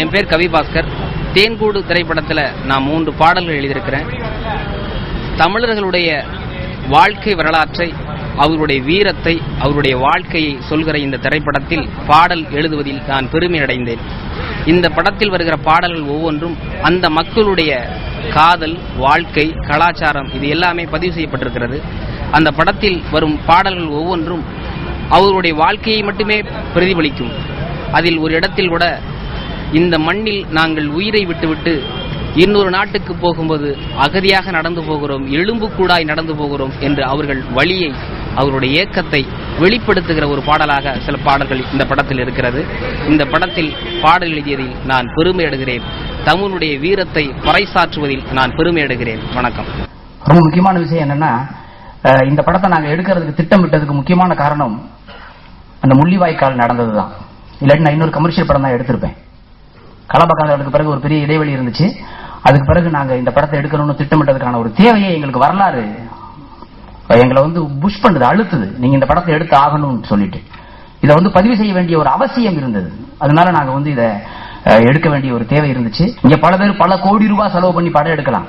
என் பேர் கவி பாஸ்கர். தேன்கூடு திரைப்படத்தில் நான் 3 பாடல்கள் எழுதியிருக்கிறேன். தமிழர்களுடைய வாழ்க்கை வரலாற்றை, அவருடைய வீரத்தை, அவருடைய வாழ்க்கையை சொல்கிற இந்த திரைப்படத்தில் பாடல் எழுதுவதில் நான் பெருமை அடைந்தேன். இந்த படத்தில் வருகிற பாடல்கள் ஒவ்வொன்றும் அந்த மக்களுடைய காதல், வாழ்க்கை, கலாச்சாரம் இது எல்லாமே பதிவு செய்யப்பட்டிருக்கிறது. அந்த படத்தில் வரும் பாடல்கள் ஒவ்வொன்றும் அவருடைய வாழ்க்கையை மட்டுமே பிரதிபலிக்கும். அதில் ஒரு இடத்தில் கூட இந்த மண்ணில் நாங்கள் உயிரை விட்டுவிட்டு இன்னொரு நாட்டுக்கு போகும்போது அகதியாக நடந்து போகிறோம், எலும்பு கூடாய் நடந்து போகிறோம் என்று அவர்கள் வழியை, அவருடைய ஏக்கத்தை வெளிப்படுத்துகிற ஒரு பாடலாக சில பாடல்கள் இந்த படத்தில் இருக்கிறது. இந்த படத்தில் பாடல் எழுதியதில் நான் பெருமை அடைகிறேன். தமிழுடைய வீரத்தை பறைசாற்றுவதில் நான் பெருமை அடைகிறேன். வணக்கம். ரொம்ப முக்கியமான விஷயம் என்னன்னா, இந்த படத்தை நாங்கள் எடுக்கிறதுக்கு திட்டமிட்டதுக்கு முக்கியமான காரணம் அந்த முள்ளிவாய்க்கால் நடந்ததுதான். இல்லாட்டி நான் இன்னொரு கமர்ஷியல் படம் தான் எடுத்திருப்பேன். கலபக்காதலுக்கு பிறகு ஒரு பெரிய இடைவெளி இருந்துச்சு. அதுக்கு பிறகு நாங்க இந்த படத்தை எடுக்கணும்னு திட்டமிட்டதுக்கான ஒரு தேவையை எங்களுக்கு வரலாறு எங்களை புஷ் பண்ணுது, அழுத்துது. நீங்க இந்த படத்தை எடுத்து ஆகணும்னு சொல்லிட்டு இதை பதிவு செய்ய வேண்டிய ஒரு அவசியம் இருந்தது. அதனால நாங்க இதை எடுக்க வேண்டிய ஒரு தேவை இருந்துச்சு. இங்க பல பேர் பல கோடி ரூபாய் செலவு பண்ணி படம் எடுக்கலாம்.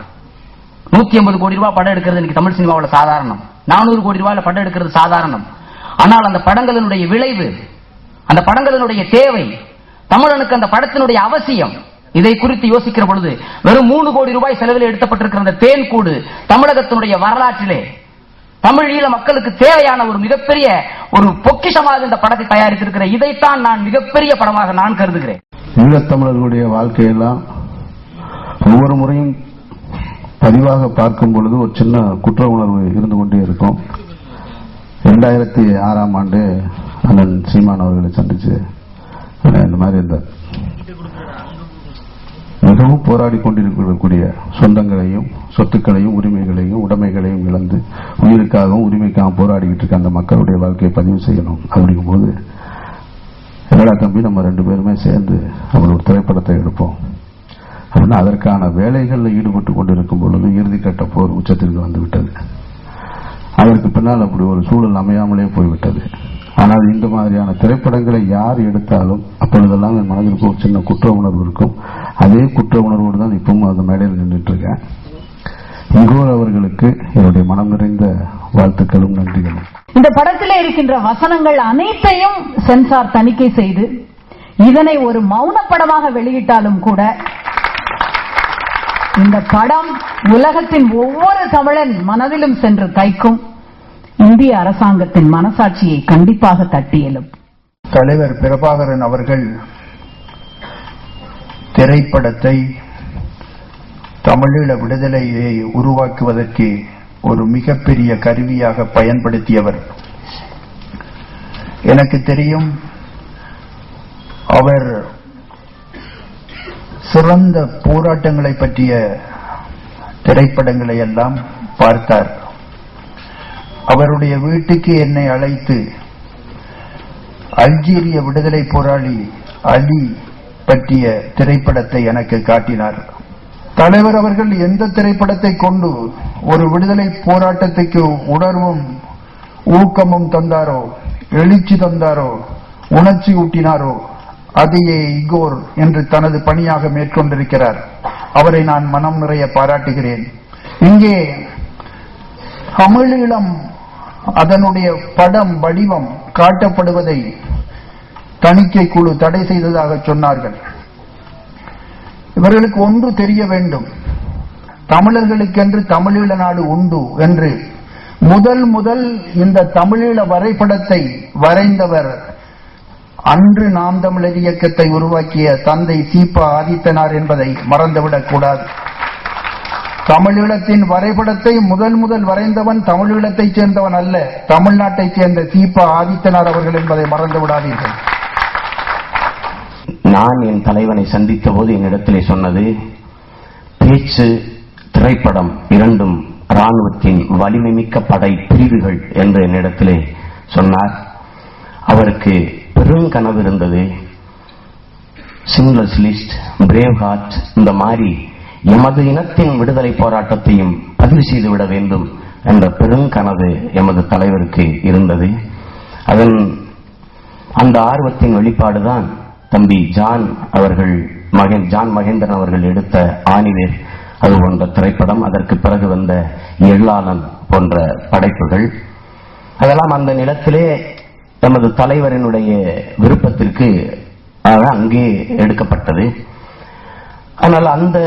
150 கோடி ரூபாய் படம் எடுக்கிறது இன்னைக்கு தமிழ் சினிமாவில் சாதாரணம். 400 கோடி ரூபாயில படம் எடுக்கிறது சாதாரணம். ஆனால் அந்த படங்களினுடைய விளைவு, அந்த படங்களினுடைய தேவை, தமிழனுக்கு அந்த படத்தினுடைய அவசியம், இதை குறித்து யோசிக்கிற பொழுது வெறும் 3 கோடி ரூபாய் செலவில் எடுக்கப்பட்டிருக்கிற அந்த தேன்கூடு தமிழகத்தினுடைய வரலாற்றிலே தமிழ் ஈழ மக்களுக்கு தேவையான ஒரு மிகப்பெரிய ஒரு பொக்கிஷமாக இந்த படத்தை தயாரித்திருக்கிற இதைத்தான் நான் மிகப்பெரிய படமாக நான் கருதுகிறேன். ஈழத்தமிழர்களுடைய வாழ்க்கையெல்லாம் ஒவ்வொரு முறையும் பதிவாக பார்க்கும் பொழுது ஒரு சின்ன குற்ற உணர்வு இருந்து கொண்டே இருக்கும். 2006ஆம் ஆண்டு அண்ணன் சீமான் அவர்களை சந்திச்சு இந்த மாதிரி இந்த மிகவும் போராடி கொண்டிருக்கக்கூடிய சொந்தங்களையும் சொத்துக்களையும் உரிமைகளையும் உடைமைகளையும் இழந்து உயிருக்காகவும் உரிமைக்காகவும் போராடிக்கிட்டு இருக்க அந்த மக்களுடைய வாழ்க்கையை பதிவு செய்யணும். அப்படிங்கும்போது என்னடா தம்பி, நம்ம 2 பேருமே சேர்ந்து அவங்களோட திரைப்படத்தை எடுப்போம் அப்படின்னா அதற்கான வேலைகளில் ஈடுபட்டு கொண்டிருக்கும் பொழுது இறுதிக்கட்ட போர் உச்சத்திற்கு வந்துவிட்டது. அதற்கு பின்னால் அப்படி ஒரு சூழல் அமையாமலே போய்விட்டது. ஆனால் இந்த மாதிரியான திரைப்படங்களை யார் எடுத்தாலும் அப்பொழுதெல்லாம் என் மனதிற்கு ஒரு சின்ன குற்ற உணர்வு இருக்கும். அதே குற்ற உணர்வோடு தான் இப்பவும் அந்த மேடையில் நின்றுட்டு இருக்கேன். இங்கோர் அவர்களுக்கு என்னுடைய மனம் நிறைந்த வாழ்த்துக்களும் நன்றிகளும். இந்த படத்திலே இருக்கின்ற வசனங்கள் அனைத்தையும் சென்சார் தணிக்கை செய்து இதனை ஒரு மௌன படமாக வெளியிட்டாலும் கூட இந்த படம் உலகத்தின் ஒவ்வொரு தமிழன் மனதிலும் சென்று தைக்கும். இந்திய அரசாங்கத்தின் மனசாட்சியை கண்டிப்பாக தட்டியலும். தலைவர் பிரபாகரன் அவர்கள் திரைப்படத்தை தமிழீழ விடுதலையை உருவாக்குவதற்கு ஒரு மிகப்பெரிய கருவியாக பயன்படுத்தியவர். எனக்கு தெரியும், அவர் சிறந்த போராட்டங்களை பற்றிய திரைப்படங்களை எல்லாம் பார்த்தார். அவருடைய வீட்டுக்கு என்னை அழைத்து அல்ஜீரிய விடுதலை போராளி அலி பற்றிய திரைப்படத்தை எனக்கு காட்டினார். தலைவர் அவர்கள் எந்த திரைப்படத்தை கொண்டு ஒரு விடுதலை போராட்டத்துக்கு உணர்வும் ஊக்கமும் தந்தாரோ, எழுச்சி தந்தாரோ, உணர்ச்சி ஊட்டினாரோ, அதையே இகோர் என்று தனது பணியாக மேற்கொண்டிருக்கிறார். அவரை நான் மனம் நிறைய பாராட்டுகிறேன். இங்கே தமிழீழம் அதனுடைய படம் வடிவம் காட்டப்படுவதை தணிக்கை குழு தடை செய்ததாக சொன்னார்கள். இவர்களுக்கு ஒன்று தெரிய வேண்டும், தமிழர்களுக்கென்று தமிழீழ நாடு உண்டு என்று முதல் இந்த தமிழீழ வரைபடத்தை வரைந்தவர் அன்று நாம் தமிழர் இயக்கத்தை உருவாக்கிய தந்தை சீபா ஆதித்தனார் என்பதை மறந்துவிடக் கூடாது. தமிழீழத்தின் வரைபடத்தை முதல் வரைந்தவன் தமிழீழத்தைச் சேர்ந்தவன் அல்ல, தமிழ்நாட்டைச் சேர்ந்த சீபா ஆதித்தனார் அவர்கள் என்பதை மறந்து விடாதீர்கள். நான் என் தலைவனை சந்தித்த போது என்னிடத்திலே சொன்னது, பேச்சு திரைப்படம் இரண்டும் ராணுவத்தின் வலிமை மிக்க படை பிரிவுகள் என்று என்னிடத்திலே சொன்னார். அவருக்கு பெரும் கனவு இருந்தது. சிங்லர்ஸ் லிஸ்ட், பிரேவ் ஹார்ட், இந்த மாதிரி எமது இனத்தின் விடுதலை போராட்டத்தையும் பதிவு செய்துவிட வேண்டும் என்ற பெரும் கனவு எமது தலைவருக்கு இருந்தது. அந்த ஆர்வத்தின் வெளிப்பாடுதான் தம்பி ஜான் அவர்கள் ஜான் மகேந்திரன் அவர்கள் எடுத்த ஆணிவேர் அது போன்ற திரைப்படம், அதற்கு பிறகு வந்த எள்ளாளன் போன்ற படைப்புகள், அதெல்லாம் அந்த நிலத்திலே நமது தலைவரினுடைய விருப்பத்திற்கு அங்கே எடுக்கப்பட்டது. ஆனால் அந்த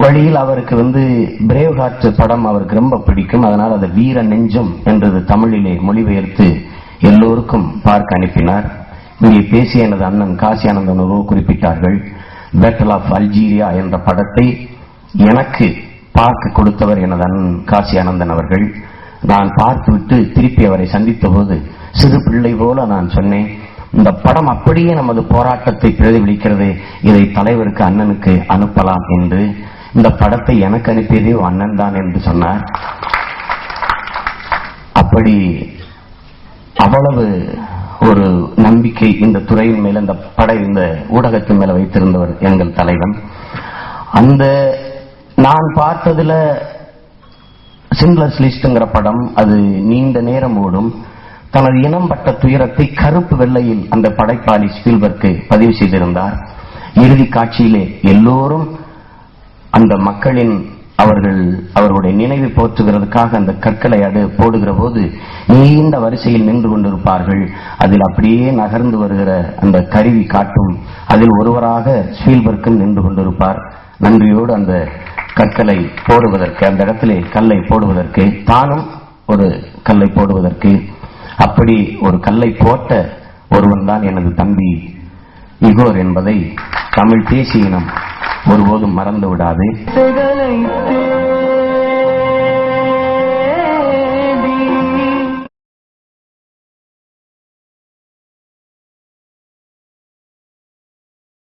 வழியில் அவருக்கு பிரேவ் ஹார்ட் படம் அவருக்கு ரொம்ப பிடிக்கும். அதனால் அது வீர நெஞ்சம் என்றது தமிழிலே மொழிபெயர்த்து எல்லோருக்கும் பார்க்க அனுப்பினார். இங்கே பேசிய எனது அண்ணன் காசி ஆனந்தன் குறிப்பிட்டார்கள். பேட்டில் ஆஃப் அல்ஜீரியா என்ற படத்தை எனக்கு பார்க்க கொடுத்தவர் எனது அண்ணன் காசி ஆனந்தன் அவர்கள். நான் பார்த்துவிட்டு திருப்பி அவரை சந்தித்த போது சிறு பிள்ளை போல நான் சொன்னேன், இந்த படம் அப்படியே நமது போராட்டத்தை பிரதிபலிக்கிறது, இதை தலைவருக்கு அண்ணனுக்கு அனுப்பலாம் என்று. இந்த படத்தை எனக்கு அனுப்பியதே அண்ணன் தான் என்று சொன்னார். அப்படி அவ்வளவு ஒரு நம்பிக்கை இந்த துறையின் மேல, இந்த ஊடகத்தின் மேல வைத்திருந்தவர் எங்கள் தலைவன். அந்த நான் பார்த்ததுல சிண்ட்லர்ஸ் லிஸ்ட்ங்கிற படம், அது நீண்ட நேரம் ஓடும். தனது இனம் பட்ட துயரத்தை கருப்பு வெள்ளையில் அந்த படைப்பாளி ஸ்பீல்பர்க் பதிவு செய்திருந்தார். இறுதி காட்சியிலே எல்லோரும் அந்த மக்களின் அவர்களுடைய நினைவு போற்றுகிறதுக்காக அந்த கற்களை போடுகிற போது நீண்ட வரிசையில் நின்று கொண்டிருப்பார்கள். அதில் அப்படியே நகர்ந்து வருகிற அந்த கருவி காட்டும். அதில் ஒருவராக ஸ்பீல்பர்க்கும் நின்று கொண்டிருப்பார். நன்றியோடு அந்த கற்களை போடுவதற்கு, அந்த இடத்திலே கல்லை போடுவதற்கு, தானும் ஒரு கல்லை போடுவதற்கு, அப்படி ஒரு கல்லை போட்ட ஒருவன் தான் எனது தம்பி இகோர் என்பதை தமிழ் தேசிய இனம் ஒருபோதும் மறந்து விடாது.